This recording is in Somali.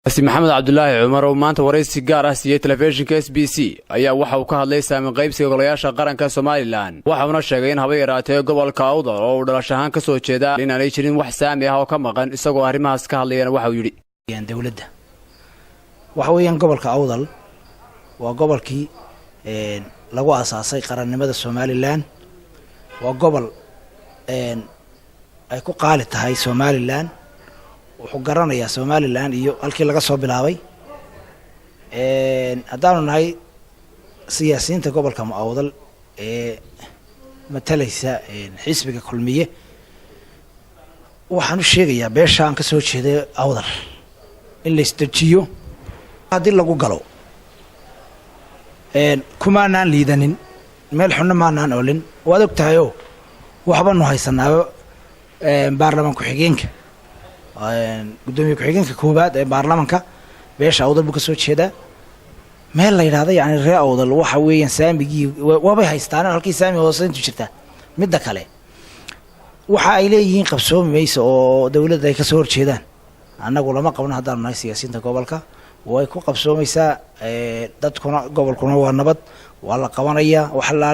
maxamed cabdulaahi cumar oo maanta waraysi gaar ah siiyay telefishinka SBC ayaa waxa uu ka hadlay saameyn qaybsiga golayaasha qaranka Soomaaliland waxa uu sheegay in haba yaraatee gobolka Awdal oo dhalashahan ka soo jeeda in aanay jirin wax saami ah oo ka maqan isagoo arrimahaas ka hadlayna waxa uu yiri dawladda waxa weeyaan gobolka Awdal waa gobolkii lagu aasaasay qarannimada Soomaaliland waa gobol ay ku qaali tahay Soomaaliland wuxuu garanayaa Soomaaliland iyo halkii laga soo bilaabay haddaanu nahay siyaasiyiinta gobolka Awdal matalaysa xisbiga kulmiye waxaan u sheegayaa beesha aan ka soo jeeday Awdal in la istajiyo haddii lagu galo kumaanaan liidanin meel xunna maanaan olin waad ogtahay oo waxbaanu haysanaa baarlamaanka xigeenka gudoomiye ku-xigeenka koobaad ee baarlamaanka beesha Awdal buu ka soo jeedaa meel la yiraahdo yani reer Awdal waxa weeyaan saamigii wabay haystaan halkii saami hooseyntu jirta midda kale waxa ay leeyihiin qabsoomayso oo dawladda ay ka soo horjeedaan annagu lama qabno haddaan nahay siyaasiyiinta gobolka way ku qabsoomaysaa dadkuna gobolkuna waa nabad waa la qabanayaa wax la